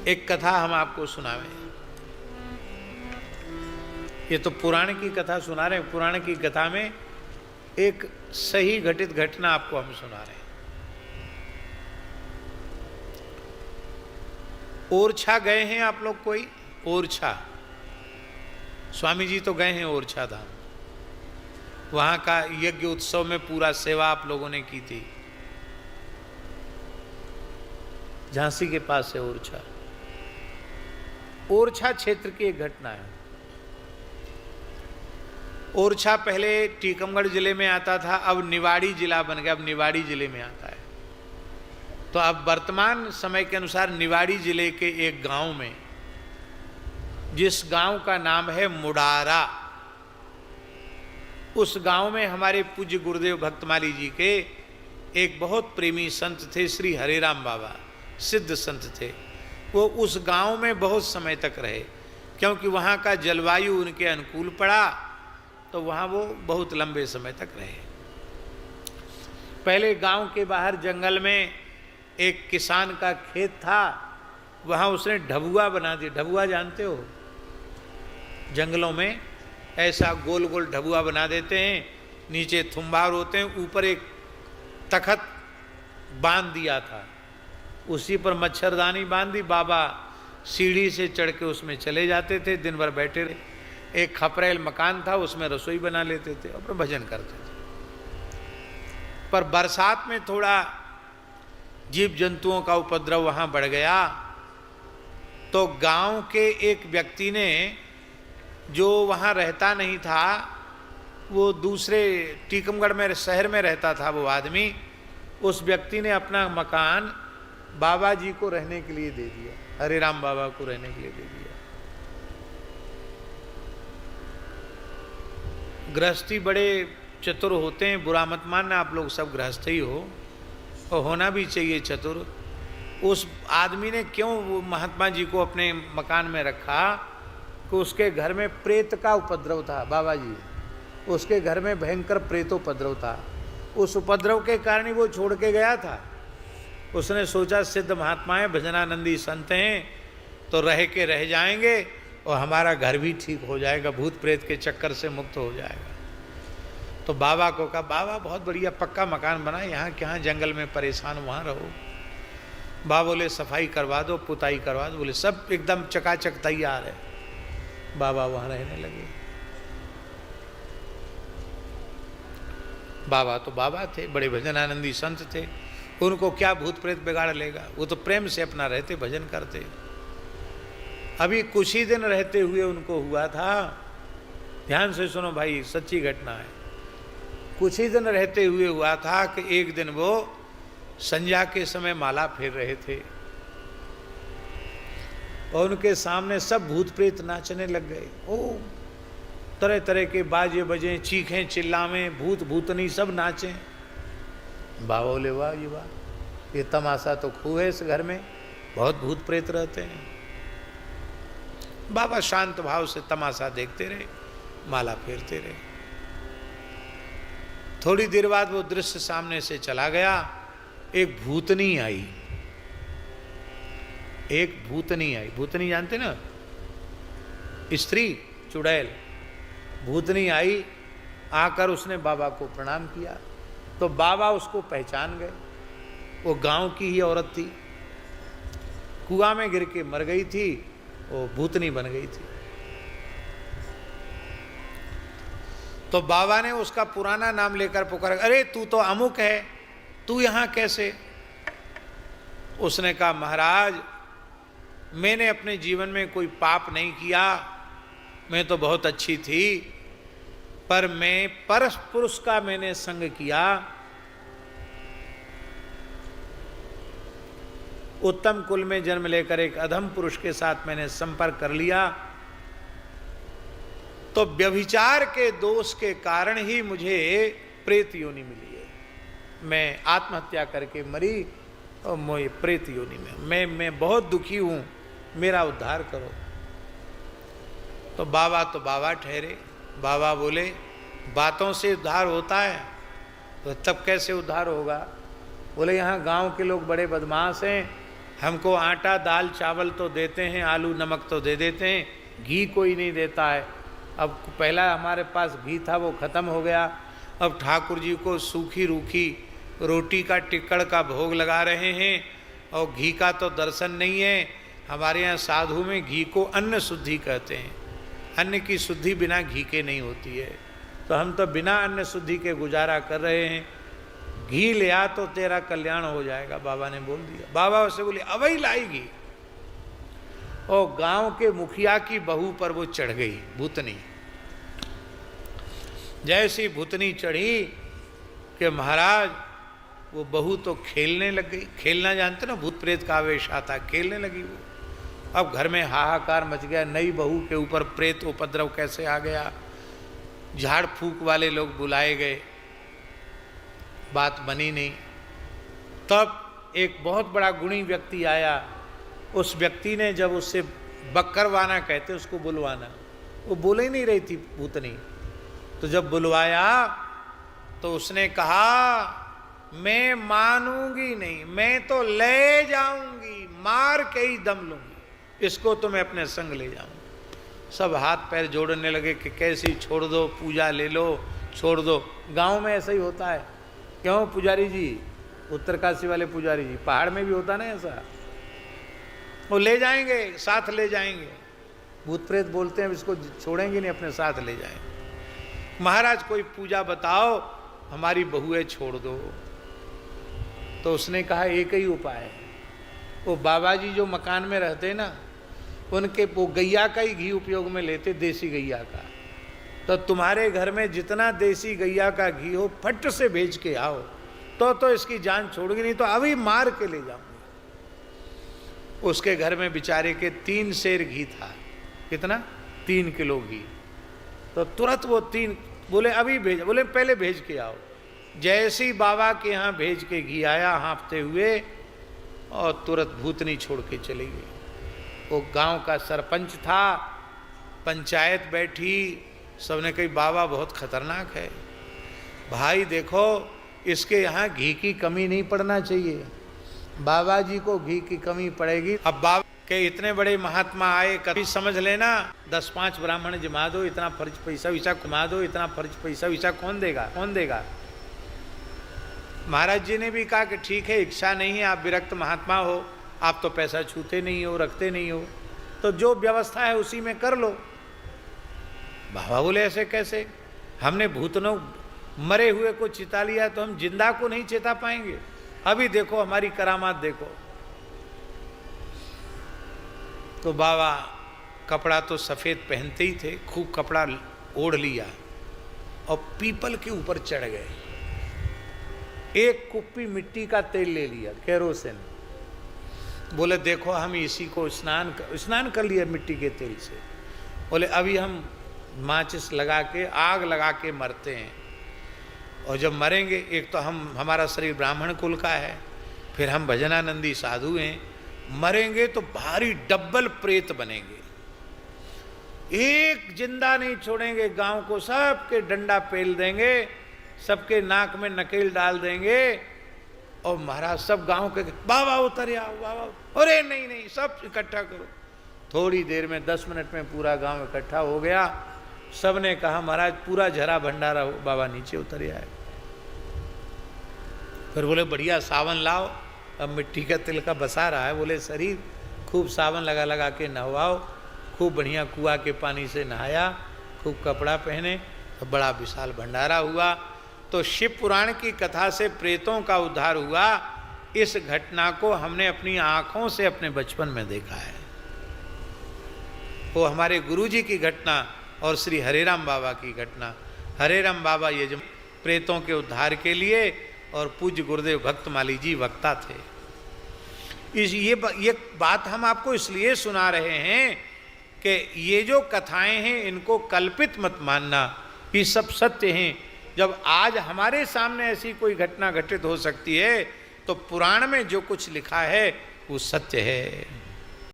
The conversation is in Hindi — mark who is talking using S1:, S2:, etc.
S1: एक कथा हम आपको सुनावें। ये तो पुराण की कथा सुना रहे हैं। पुराण की कथा में एक सही घटित घटना आपको हम सुना रहे हैं। ओरछा गए हैं आप लोग कोई? ओरछा, स्वामी जी तो गए हैं ओरछा धाम। वहां का यज्ञ उत्सव में पूरा सेवा आप लोगों ने की थी। झांसी के पास है ओरछा। ओरछा क्षेत्र की एक घटना है। ओरछा पहले टीकमगढ़ जिले में आता था, अब निवाड़ी जिला बन गया, अब निवाड़ी जिले में आता है। तो अब वर्तमान समय के अनुसार निवाड़ी जिले के एक गांव में, जिस गांव का नाम है मुडारा, उस गांव में हमारे पूज्य गुरुदेव भक्तमाली जी के एक बहुत प्रेमी संत थे, श्री हरेराम बाबा, सिद्ध संत थे। वो उस गांव में बहुत समय तक रहे, क्योंकि वहाँ का जलवायु उनके अनुकूल पड़ा, तो वहाँ वो बहुत लंबे समय तक रहे। पहले गांव के बाहर जंगल में एक किसान का खेत था, वहाँ उसने ढबुआ बना दिया। ढबुआ जानते हो? जंगलों में ऐसा गोल गोल ढबुआ बना देते हैं, नीचे थुम्बार होते हैं, ऊपर एक तखत बांध दिया था, उसी पर मच्छरदानी बांधी। बाबा सीढ़ी से चढ़ के उसमें चले जाते थे, दिन भर बैठे रहे। एक खपरेल मकान था, उसमें रसोई बना लेते थे और भजन करते थे। पर बरसात में थोड़ा जीव जंतुओं का उपद्रव वहाँ बढ़ गया, तो गांव के एक व्यक्ति ने, जो वहाँ रहता नहीं था, वो दूसरे टीकमगढ़ में शहर में रहता था वो आदमी, उस व्यक्ति ने अपना मकान बाबा जी को रहने के लिए दे दिया, हरेराम बाबा को रहने के लिए दे दिया। गृहस्थी बड़े चतुर होते हैं, बुरा मत मानना, आप लोग सब गृहस्थ ही हो और होना भी चाहिए चतुर। उस आदमी ने क्यों वो महात्मा जी को अपने मकान में रखा कि उसके घर में प्रेत का उपद्रव था। बाबा जी, उसके घर में भयंकर प्रेतोपद्रव था। उस उपद्रव के कारण ही वो छोड़ के गया था। उसने सोचा सिद्ध महात्मा है, भजनानंदी संत हैं, तो रह के रह जाएंगे और हमारा घर भी ठीक हो जाएगा, भूत प्रेत के चक्कर से मुक्त हो जाएगा। तो बाबा को कहा, बाबा बहुत बढ़िया पक्का मकान बना, यहाँ क्या जंगल में परेशान, वहाँ रहो। बाबा बोले सफाई करवा दो, पुताई करवा दो। बोले सब एकदम चकाचक तैयार है। बाबा वहाँ रहने लगे। बाबा तो बाबा थे, बड़े भजनानंदी संत थे, उनको क्या भूत प्रेत बिगाड़ लेगा, वो तो प्रेम से अपना रहते, भजन करते। अभी कुछ ही दिन रहते हुए उनको हुआ था, ध्यान से सुनो भाई, सच्ची घटना है। कुछ ही दिन रहते हुए हुआ था कि एक दिन वो संध्या के समय माला फेर रहे थे और उनके सामने सब भूत प्रेत नाचने लग गए। ओ तरह तरह के बाजे बजे, चीखें चिल्लावें, भूत भूतनी सब नाचें। बाबा बोले वाह जी वाह, ये तमाशा तो खूब है, इस घर में बहुत भूत प्रेत रहते हैं। बाबा शांत भाव से तमाशा देखते रहे, माला फेरते रहे। थोड़ी देर बाद वो दृश्य सामने से चला गया। एक भूतनी आई, एक भूतनी आई। भूतनी जानते ना, स्त्री, चुड़ैल। भूतनी आई, आकर उसने बाबा को प्रणाम किया, तो बाबा उसको पहचान गए। वो गांव की ही औरत थी, कुआं में गिर के मर गई थी, वो भूतनी बन गई थी। तो बाबा ने उसका पुराना नाम लेकर पुकारा, अरे तू तो अमुक है, तू यहाँ कैसे? उसने कहा, महाराज मैंने अपने जीवन में कोई पाप नहीं किया, मैं तो बहुत अच्छी थी, पर मैं परस पुरुष का मैंने संग किया, उत्तम कुल में जन्म लेकर एक अधम पुरुष के साथ मैंने संपर्क कर लिया, तो व्यभिचार के दोष के कारण ही मुझे प्रेत योनि मिली है। मैं आत्महत्या करके मरी और मैं प्रेत योनि में, मैं बहुत दुखी हूं, मेरा उद्धार करो। तो बाबा ठहरे। बाबा बोले, बातों से उद्धार होता है? तो तब कैसे उद्धार होगा? बोले यहाँ गांव के लोग बड़े बदमाश हैं, हमको आटा दाल चावल तो देते हैं, आलू नमक तो दे देते हैं, घी कोई नहीं देता है। अब पहला हमारे पास घी था वो ख़त्म हो गया, अब ठाकुर जी को सूखी रूखी रोटी का टिक्कड़ का भोग लगा रहे हैं और घी का तो दर्शन नहीं है। हमारे यहाँ साधु में घी को अन्न शुद्धि कहते हैं, अन्न की शुद्धि बिना घी के नहीं होती है। तो हम तो बिना अन्न शुद्धि के गुजारा कर रहे हैं। घी ले आ तो तेरा कल्याण हो जाएगा, बाबा ने बोल दिया। बाबा उससे बोले अवई लाएगी, और गांव के मुखिया की बहू पर वो चढ़ गई भूतनी। जैसी भूतनी चढ़ी कि महाराज वो बहू तो खेलने लग गई। खेलना जानते ना, भूत प्रेत का आवेश आता, खेलने लगी वो। अब घर में हाहाकार मच गया, नई बहू के ऊपर प्रेत उपद्रव कैसे आ गया। झाड़ फूक वाले लोग बुलाए गए, बात बनी नहीं। तब एक बहुत बड़ा गुणी व्यक्ति आया। उस व्यक्ति ने जब उससे बकरवाना कहते उसको बुलवाना, वो बोल ही नहीं रही थी भूतनी। तो जब बुलवाया तो उसने कहा मैं मानूंगी नहीं, मैं तो ले जाऊंगी, मार के ही दम लूंगी, इसको तो मैं अपने संग ले जाऊंगी। सब हाथ पैर जोड़ने लगे कि कैसी छोड़ दो, पूजा ले लो, छोड़ दो। गांव में ऐसा ही होता है। क्यों पुजारी जी, उत्तरकाशी वाले पुजारी जी, पहाड़ में भी होता ना ऐसा, वो ले जाएंगे, साथ ले जाएंगे। भूत प्रेत बोलते हैं इसको छोड़ेंगे नहीं, अपने साथ ले जाएंगे। महाराज कोई पूजा बताओ, हमारी बहुएं छोड़ दो। तो उसने कहा एक ही उपाय है। वो बाबा जी जो मकान में रहते ना, उनके वो गैया का ही घी उपयोग में लेते, देसी गैया का। तो तुम्हारे घर में जितना देसी गैया का घी हो फट से भेज के आओ, तो इसकी जान छोड़गी, नहीं तो अभी मार के ले जाऊंगी। उसके घर में बेचारे के 3 सेर घी था। कितना? 3 किलो घी। तो तुरंत वो 3 बोले अभी भेज, बोले पहले भेज के आओ। जैसी बाबा के यहाँ भेज के घी आया हाँफते हुए, और तुरंत भूतनी छोड़ के चली गई। वो गांव का सरपंच था, पंचायत बैठी, सबने कही बाबा बहुत खतरनाक है भाई, देखो इसके यहाँ घी की कमी नहीं पड़ना चाहिए, बाबा जी को घी की कमी पड़ेगी। अब बाबा के इतने बड़े महात्मा आए, कभी समझ लेना 10-5 ब्राह्मण जमा दो, इतना फर्ज पैसा वैसा कमा दो, इतना फर्ज पैसा वैसा कौन देगा, कौन देगा। महाराज जी ने भी कहा कि ठीक है, इच्छा नहीं है, आप विरक्त महात्मा हो, आप तो पैसा छूते नहीं हो, रखते नहीं हो, तो जो व्यवस्था है उसी में कर लो। बाबा बोले ऐसे कैसे, हमने भूतनों मरे हुए को चिता लिया तो हम जिंदा को नहीं चेता पाएंगे। अभी देखो हमारी करामात देखो। तो बाबा कपड़ा तो सफ़ेद पहनते ही थे, खूब कपड़ा ओढ़ लिया और पीपल के ऊपर चढ़ गए। एक कुप्पी मिट्टी का तेल ले लिया, केरोसिन। बोले देखो हम इसी को स्नान कर लिया मिट्टी के तेल से। बोले अभी हम माचिस लगा के, आग लगा के मरते हैं, और जब मरेंगे, एक तो हमारा शरीर ब्राह्मण कुल का है, फिर हम भजनानंदी साधु हैं, मरेंगे तो भारी डब्बल प्रेत बनेंगे, एक जिंदा नहीं छोड़ेंगे, गांव को सबके डंडा पेल देंगे, सबके नाक में नकेल डाल देंगे, और महाराज सब गांव के बाबा उतर आओ, बाबा, अरे नहीं नहीं सब इकट्ठा करो। थोड़ी देर में 10 मिनट में पूरा गांव इकट्ठा हो गया। सबने कहा महाराज पूरा झरा भंडारा हो, बाबा नीचे उतर आए। फिर बोले बढ़िया सावन लाओ, अब मिट्टी का तिल का बसा रहा है, बोले शरीर खूब सावन लगा लगा के नहवाओ, खूब बढ़िया कुआं के पानी से नहाया, खूब कपड़ा पहने, तो बड़ा विशाल भंडारा हुआ। तो शिव पुराण की कथा से प्रेतों का उद्धार हुआ। इस घटना को हमने अपनी आँखों से अपने बचपन में देखा है। वो हमारे गुरुजी की घटना और श्री हरेराम बाबा की घटना। हरेराम बाबा ये जो प्रेतों के उद्धार के लिए, और पूज्य गुरुदेव भक्तमाली जी वक्ता थे। ये बात हम आपको इसलिए सुना रहे हैं कि ये जो कथाएं हैं इनको कल्पित मत मानना, ये सब सत्य हैं। जब आज हमारे सामने ऐसी कोई घटना घटित हो सकती है, तो पुराण में जो कुछ लिखा है वो सत्य है।